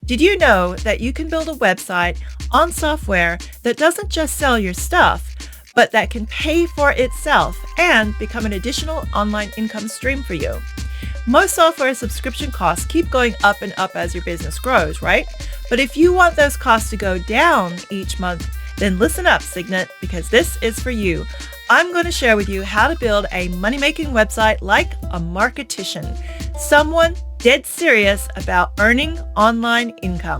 Did you know that you can build a website on software that doesn't just sell your stuff, but that can pay for itself and become an additional online income stream for you? Most software subscription costs keep going up and up as your business grows, right? But if you want those costs to go down each month, then listen up, Cygnet, because this is for you. I'm going to share with you how to build a money-making website like a marketician, someone dead serious about earning online income.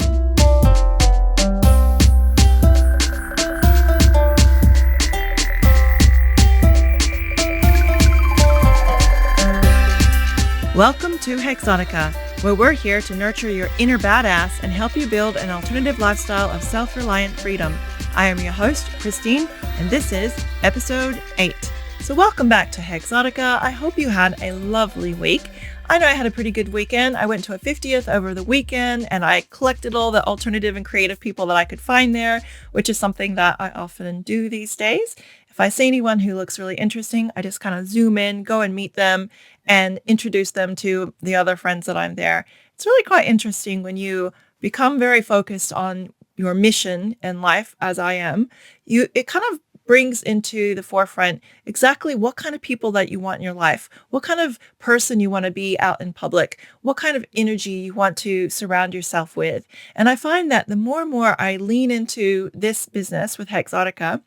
Welcome to Hexotica, where we're here to nurture your inner badass and help you build an alternative lifestyle of self-reliant freedom. I am your host, Christine, and this is episode 8. So welcome back to Hexotica. I hope you had a lovely week. I know I had a pretty good weekend. I went to a 50th over the weekend and I collected all the alternative and creative people that I could find there, which is something that I often do these days. If I see anyone who looks really interesting, I just kind of zoom in, go and meet them and introduce them to the other friends that I'm there. It's really quite interesting when you become very focused on your mission in life, as I am. It kind of brings into the forefront exactly what kind of people that you want in your life, what kind of person you want to be out in public, what kind of energy you want to surround yourself with. And I find that the more and more I lean into this business with Hexotica,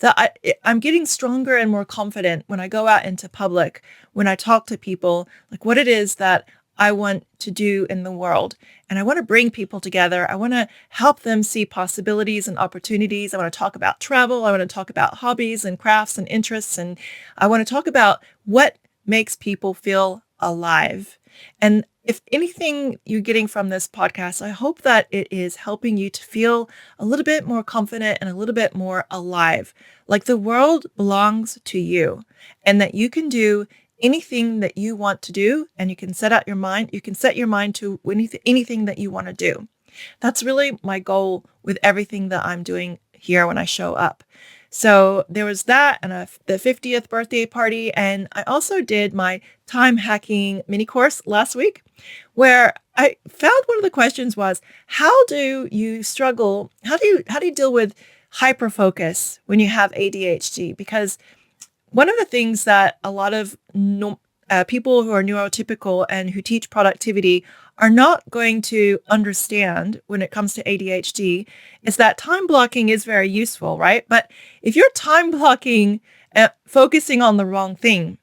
that I'm getting stronger and more confident when I go out into public, when I talk to people, like what it is that I want to do in the world. And I want to bring people together. I want to help them see possibilities and opportunities. I want to talk about travel. I want to talk about hobbies and crafts and interests. And I want to talk about what makes people feel alive. And if anything you're getting from this podcast, I hope that it is helping you to feel a little bit more confident and a little bit more alive, like the world belongs to you and that you can do anything that you want to do, and you can set your mind to anything that you want to do. That's really my goal with everything that I'm doing here when I show up. So there was that and the 50th birthday party. And I also did my time hacking mini course last week, where I found one of the questions was, how do you struggle? How do you deal with hyper focus when you have ADHD? Because one of the things that a lot of people who are neurotypical and who teach productivity are not going to understand when it comes to ADHD is that time blocking is very useful, right? But if you're time blocking, focusing on the wrong thing,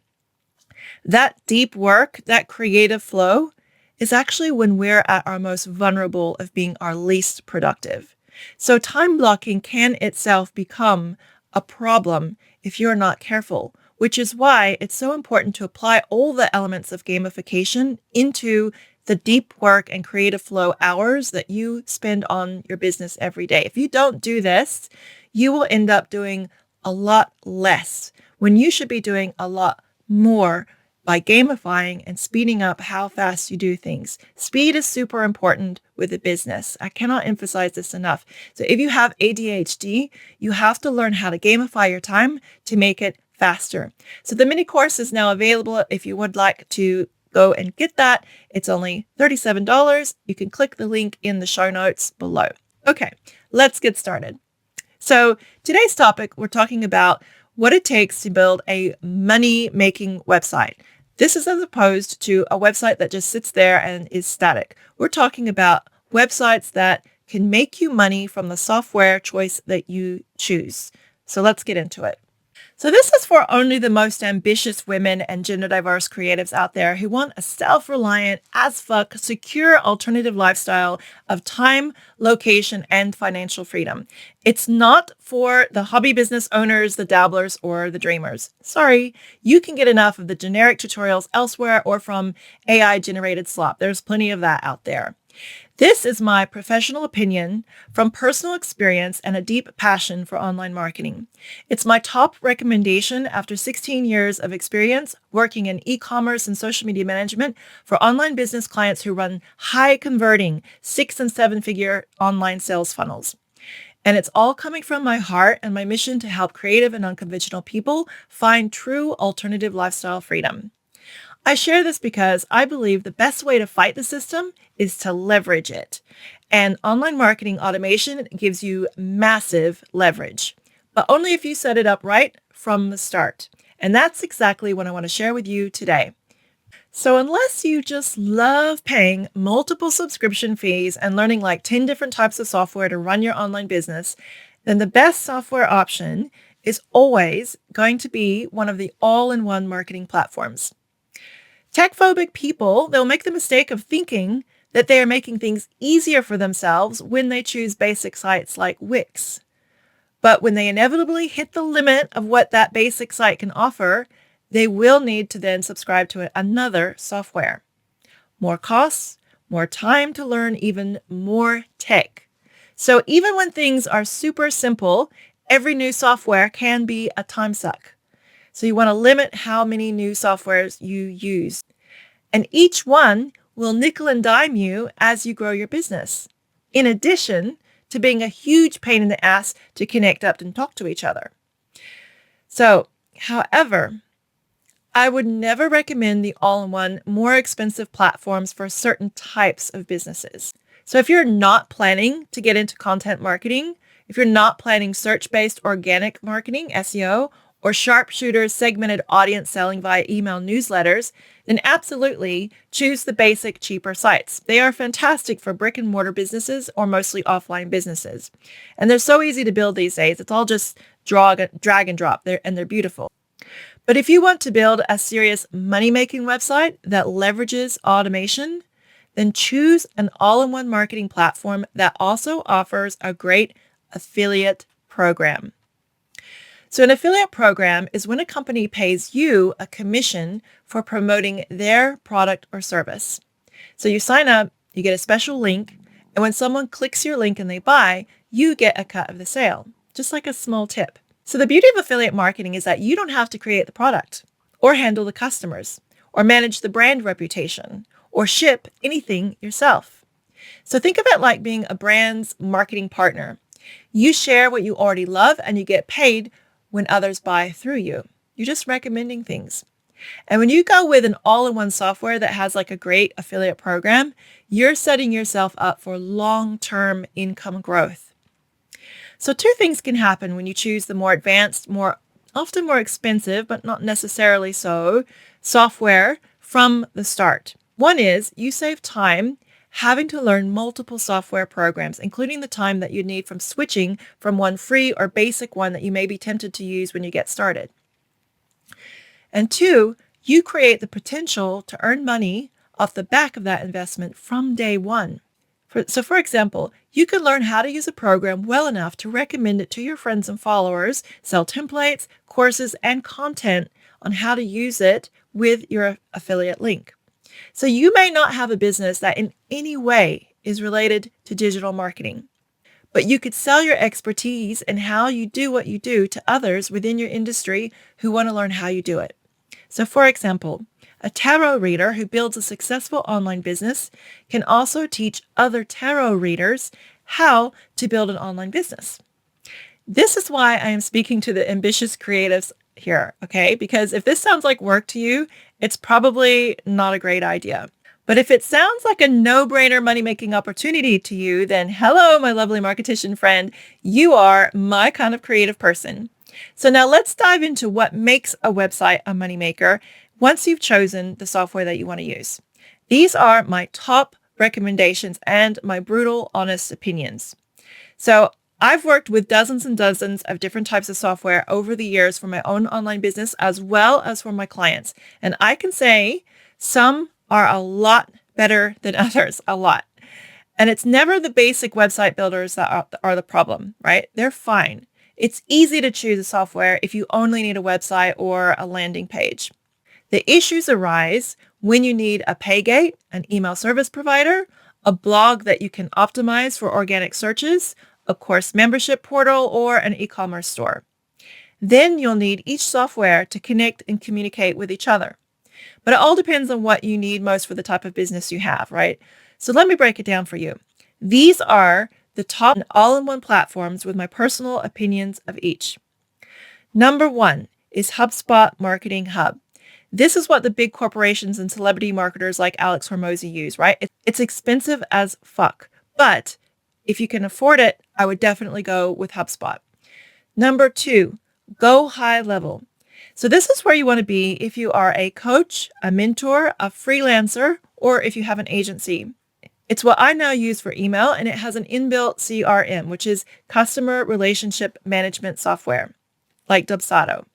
that deep work, that creative flow is actually when we're at our most vulnerable of being our least productive. So time blocking can itself become a problem if you're not careful, which is why it's so important to apply all the elements of gamification into the deep work and creative flow hours that you spend on your business every day. If you don't do this, you will end up doing a lot less when you should be doing a lot more by gamifying and speeding up how fast you do things. Speed is super important with a business. I cannot emphasize this enough. So if you have ADHD, you have to learn how to gamify your time to make it faster. So the mini course is now available if you would like to go and get that. It's only $37. You can click the link in the show notes below. Okay, let's get started. So today's topic, we're talking about what it takes to build a money-making website. This is as opposed to a website that just sits there and is static. We're talking about websites that can make you money from the software choice that you choose. So let's get into it. So this is for only the most ambitious women and gender diverse creatives out there who want a self-reliant, as fuck, secure alternative lifestyle of time, location, and financial freedom. It's not for the hobby business owners, the dabblers, or the dreamers. Sorry, you can get enough of the generic tutorials elsewhere or from AI-generated slop. There's plenty of that out there. This is my professional opinion from personal experience and a deep passion for online marketing. It's my top recommendation after 16 years of experience working in e-commerce and social media management for online business clients who run high converting 6- and 7-figure online sales funnels. And it's all coming from my heart and my mission to help creative and unconventional people find true alternative lifestyle freedom. I share this because I believe the best way to fight the system is to leverage it. And online marketing automation gives you massive leverage, but only if you set it up right from the start. And that's exactly what I want to share with you today. So unless you just love paying multiple subscription fees and learning like 10 different types of software to run your online business, then the best software option is always going to be one of the all-in-one marketing platforms. Tech-phobic people, they'll make the mistake of thinking that they are making things easier for themselves when they choose basic sites like Wix. But when they inevitably hit the limit of what that basic site can offer, they will need to then subscribe to another software. More costs, more time to learn even more tech. So even when things are super simple, every new software can be a time suck. So you want to limit how many new softwares you use. And each one will nickel and dime you as you grow your business, in addition to being a huge pain in the ass to connect up and talk to each other. So, however, I would never recommend the all-in-one, more expensive platforms for certain types of businesses. So if you're not planning to get into content marketing, if you're not planning search-based organic marketing, SEO, or sharpshooter segmented audience selling via email newsletters, then absolutely choose the basic, cheaper sites. They are fantastic for brick and mortar businesses or mostly offline businesses. And they're so easy to build these days. It's all just drag and drop, and they're beautiful. But if you want to build a serious money-making website that leverages automation, then choose an all-in-one marketing platform that also offers a great affiliate program. So an affiliate program is when a company pays you a commission for promoting their product or service. So you sign up, you get a special link, and when someone clicks your link and they buy, you get a cut of the sale, just like a small tip. So the beauty of affiliate marketing is that you don't have to create the product or handle the customers or manage the brand reputation or ship anything yourself. So think of it like being a brand's marketing partner. You share what you already love and you get paid when others buy through you. You're just recommending things. And when you go with an all-in-one software that has like a great affiliate program, you're setting yourself up for long-term income growth. So two things can happen when you choose the more advanced, often more expensive, but not necessarily so, software from the start. One is you save time having to learn multiple software programs, including the time that you need from switching from one free or basic one that you may be tempted to use when you get started. And two, you create the potential to earn money off the back of that investment from day one. For example, you could learn how to use a program well enough to recommend it to your friends and followers, sell templates, courses, and content on how to use it with your affiliate link. So you may not have a business that in any way is related to digital marketing, but you could sell your expertise and how you do what you do to others within your industry who want to learn how you do it. So for example, a tarot reader who builds a successful online business can also teach other tarot readers how to build an online business. This is why I am speaking to the ambitious creatives here, okay? Because if this sounds like work to you, it's probably not a great idea. But if it sounds like a no-brainer money-making opportunity to you, then hello, my lovely marketician friend. You are my kind of creative person. So now let's dive into what makes a website a moneymaker once you've chosen the software that you want to use. These are my top recommendations and my brutal, honest opinions. So I've worked with dozens and dozens of different types of software over the years for my own online business as well as for my clients. And I can say some are a lot better than others, a lot. And it's never the basic website builders that are the problem, right? They're fine. It's easy to choose a software if you only need a website or a landing page. The issues arise when you need a pay gate, an email service provider, a blog that you can optimize for organic searches, a course membership portal, or an e-commerce store. Then you'll need each software to connect and communicate with each other. But it all depends on what you need most for the type of business you have, right? So let me break it down for you. These are the top all-in-one platforms with my personal opinions of each. Number one is HubSpot Marketing Hub. This is what the big corporations and celebrity marketers like Alex Hormozy use, right? It's expensive as fuck, but if you can afford it, I would definitely go with HubSpot. Number 2, go high level. So this is where you want to be if you are a coach, a mentor, a freelancer, or if you have an agency. It's what I now use for email, and it has an inbuilt CRM, which is customer relationship management software, like Dubsado.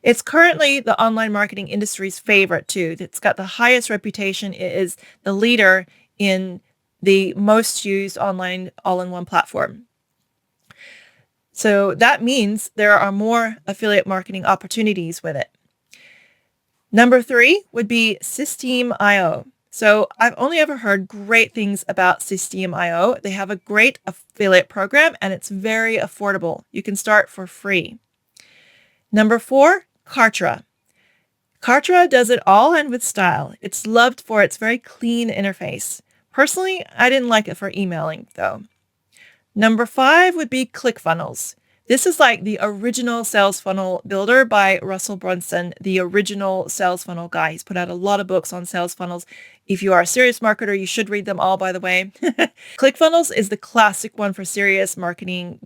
It's currently the online marketing industry's favorite too. It's got the highest reputation. It is the leader in the most used online all-in-one platform. So that means there are more affiliate marketing opportunities with it. Number 3 would be Systeme.io. So I've only ever heard great things about Systeme.io. They have a great affiliate program and it's very affordable. You can start for free. Number 4, Kartra. Kartra does it all and with style. It's loved for its very clean interface. Personally, I didn't like it for emailing though. Number 5 would be ClickFunnels. This is like the original sales funnel builder by Russell Brunson, the original sales funnel guy. He's put out a lot of books on sales funnels. If you are a serious marketer, you should read them all, by the way. ClickFunnels is the classic one for serious marketing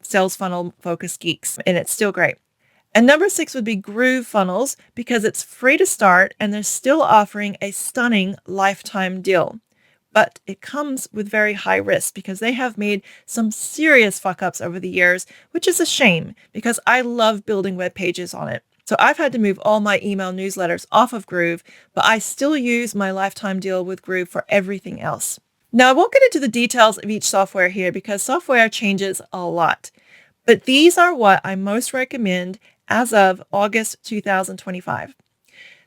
sales funnel focused geeks, and it's still great. And number 6 would be GrooveFunnels because it's free to start and they're still offering a stunning lifetime deal. But it comes with very high risk because they have made some serious fuck ups over the years, which is a shame because I love building web pages on it. So I've had to move all my email newsletters off of Groove, but I still use my lifetime deal with Groove for everything else. Now, I won't get into the details of each software here because software changes a lot, but these are what I most recommend as of August 2025.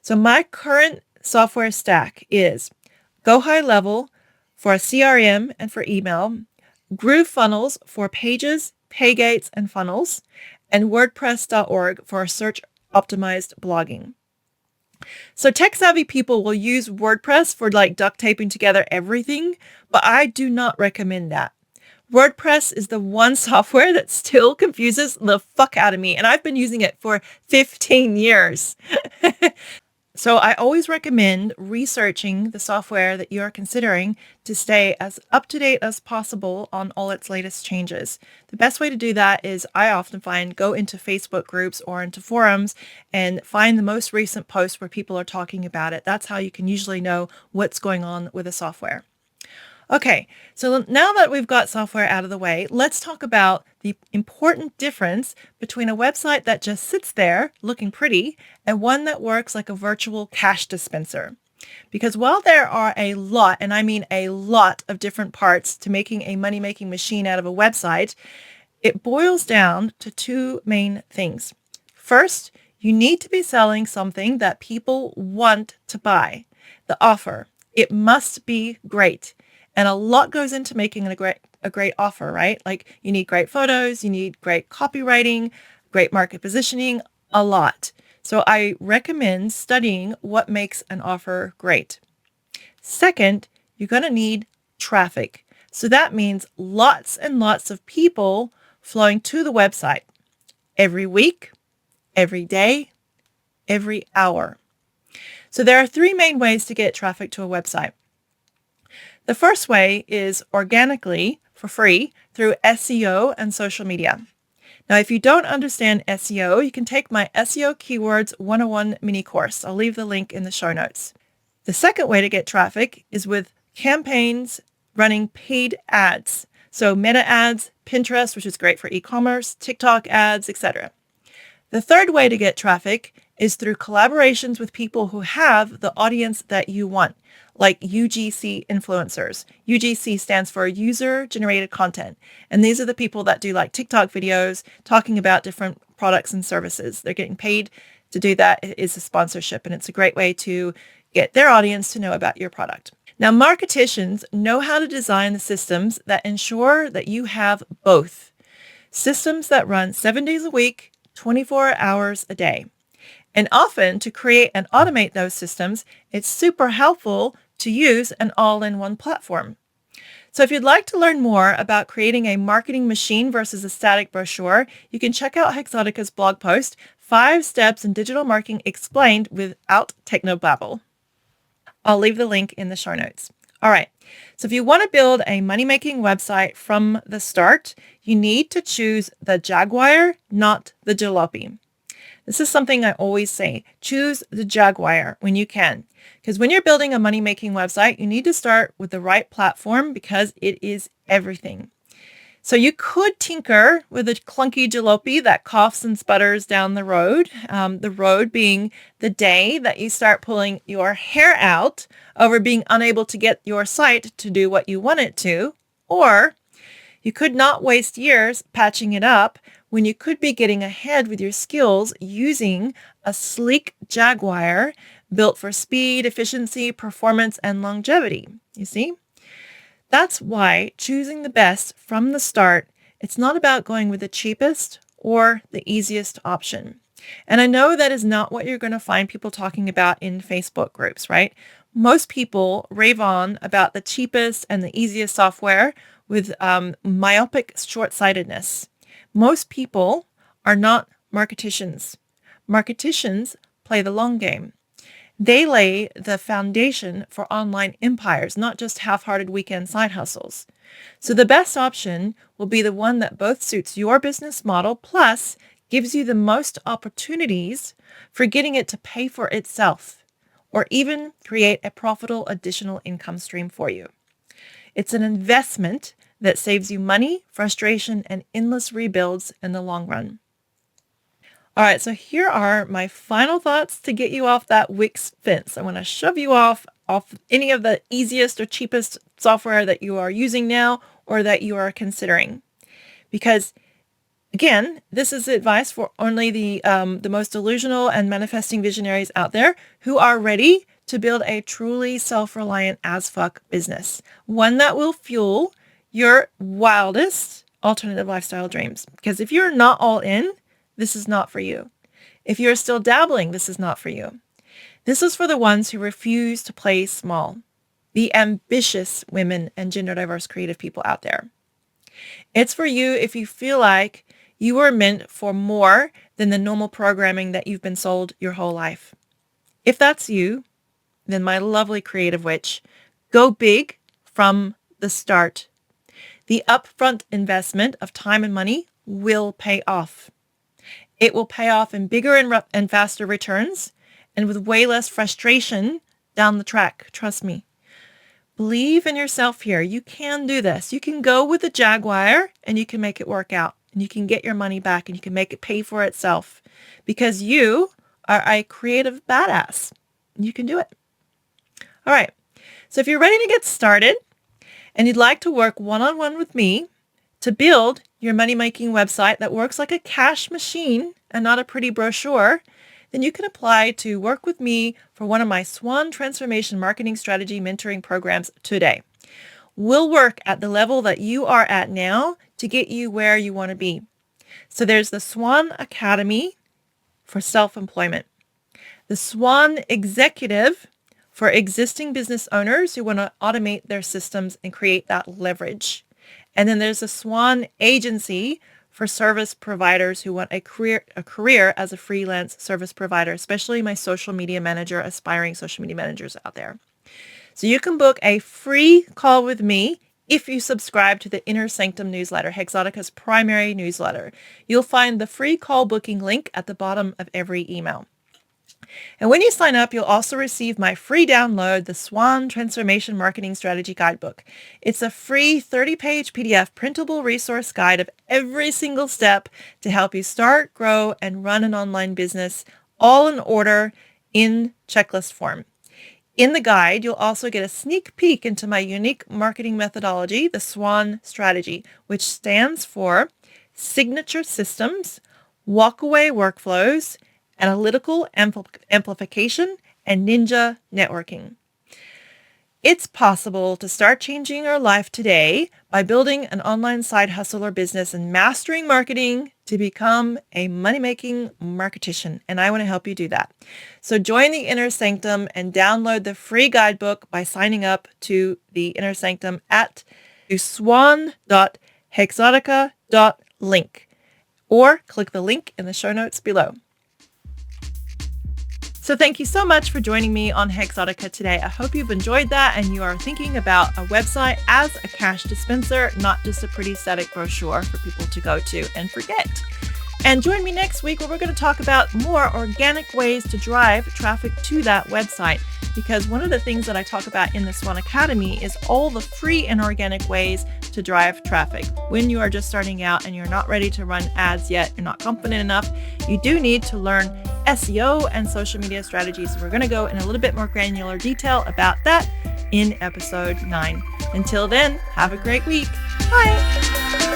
So my current software stack is Go High Level for CRM and for email, GrooveFunnels for pages, paygates, and funnels, and WordPress.org for search optimized blogging. So tech-savvy people will use WordPress for like duct taping together everything, but I do not recommend that. WordPress is the one software that still confuses the fuck out of me, and I've been using it for 15 years. So I always recommend researching the software that you're considering to stay as up-to-date as possible on all its latest changes. The best way to do that is I often find go into Facebook groups or into forums and find the most recent post where people are talking about it. That's how you can usually know what's going on with a software. Okay, so now that we've got software out of the way, let's talk about the important difference between a website that just sits there looking pretty and one that works like a virtual cash dispenser. Because while there are a lot, and I mean a lot of different parts to making a money-making machine out of a website, it boils down to 2 main things. First, you need to be selling something that people want to buy. The offer. It must be great. And a lot goes into making a great offer, right? Like you need great photos, you need great copywriting, great market positioning, a lot. So I recommend studying what makes an offer great. Second, you're going to need traffic. So that means lots and lots of people flowing to the website every week, every day, every hour. So there are 3 main ways to get traffic to a website. The first way is organically, for free, through SEO and social media. Now, if you don't understand SEO, you can take my SEO Keywords 101 mini course. I'll leave the link in the show notes. The second way to get traffic is with campaigns running paid ads. So Meta ads, Pinterest, which is great for e-commerce, TikTok ads, etc. The third way to get traffic is through collaborations with people who have the audience that you want, like UGC influencers. UGC stands for user-generated content. And these are the people that do like TikTok videos talking about different products and services. They're getting paid to do that. It is a sponsorship, and it's a great way to get their audience to know about your product. Now, marketicians know how to design the systems that ensure that you have both. Systems that run 7 days a week, 24 hours a day. And often to create and automate those systems, it's super helpful to use an all-in-one platform. So if you'd like to learn more about creating a marketing machine versus a static brochure, you can check out Hexotica's blog post, 5 steps in digital marketing explained without technobabble. I'll leave the link in the show notes. All right. So if you want to build a money-making website from the start, you need to choose the Jaguar, not the jalopy. This is something I always say. Choose the Jaguar when you can. Because when you're building a money-making website, you need to start with the right platform because it is everything. So you could tinker with a clunky jalopy that coughs and sputters down the road being the day that you start pulling your hair out over being unable to get your site to do what you want it to. Or you could not waste years patching it up when you could be getting ahead with your skills using a sleek Jaguar built for speed, efficiency, performance, and longevity. You see? That's why choosing the best from the start, it's not about going with the cheapest or the easiest option. And I know that is not what you're going to find people talking about in Facebook groups, right? Most people rave on about the cheapest and the easiest software with myopic short-sightedness. Most people are not marketicians. Marketicians play the long game. They lay the foundation for online empires, not just half-hearted weekend side hustles. So the best option will be the one that both suits your business model plus gives you the most opportunities for getting it to pay for itself or even create a profitable additional income stream for you. It's an investment that saves you money, frustration, and endless rebuilds in the long run. All right, so here are my final thoughts to get you off that Wix fence. I want to shove you off any of the easiest or cheapest software that you are using now or that you are considering. Because again, this is advice for only the most delusional and manifesting visionaries out there who are ready to build a truly self-reliant as fuck business. One that will fuel your wildest alternative lifestyle dreams. Because if you're not all in, this is not for you. If you're still dabbling, this is not for you. This is for the ones who refuse to play small, the ambitious women and gender diverse creative people out there. It's for you if you feel like you are meant for more than the normal programming that you've been sold your whole life. If that's you, then my lovely creative witch, go big from the start. The upfront investment of time and money will pay off. It will pay off in bigger and faster returns and with way less frustration down the track. Trust me. Believe in yourself here. You can do this. You can go with the Jaguar and you can make it work out. And you can get your money back and you can make it pay for itself because you are a creative badass. You can do it. All right. So if you're ready to get started and you'd like to work one-on-one with me to build your money-making website that works like a cash machine and not a pretty brochure, then you can apply to work with me for one of my Swan Transformation Marketing Strategy Mentoring programs today. We'll work at the level that you are at now to get you where you want to be. So there's the Swan Academy for self-employment, the Swan Executive for existing business owners who want to automate their systems and create that leverage. And then there's the Swan Agency for service providers who want a career as a freelance service provider, especially my social media manager, aspiring social media managers out there. So you can book a free call with me if you subscribe to the Inner Sanctum newsletter, Hexotica's primary newsletter. You'll find the free call booking link at the bottom of every email. And when you sign up, you'll also receive my free download, the Swan Transformation Marketing Strategy Guidebook. It's a free 30-page PDF printable resource guide of every single step to help you start, grow, and run an online business, all in order in checklist form. In the guide, you'll also get a sneak peek into my unique marketing methodology, the SWAN strategy, which stands for Signature Systems, Walkaway Workflows, Analytical Amplification, and Ninja Networking. It's possible to start changing your life today by building an online side hustle or business and mastering marketing to become a money-making marketician. And I want to help you do that. So join the Inner Sanctum and download the free guidebook by signing up to the Inner Sanctum at swan.hexotica.link or click the link in the show notes below. So thank you so much for joining me on Hexotica today. I hope you've enjoyed that and you are thinking about a website as a cash dispenser, not just a pretty static brochure for people to go to and forget. And join me next week where we're going to talk about more organic ways to drive traffic to that website. Because one of the things that I talk about in the Swan Academy is all the free and organic ways to drive traffic. When you are just starting out and you're not ready to run ads yet, you're not confident enough, you do need to learn SEO and social media strategies. So we're going to go in a little bit more granular detail about that in episode 9. Until then, have a great week. Bye.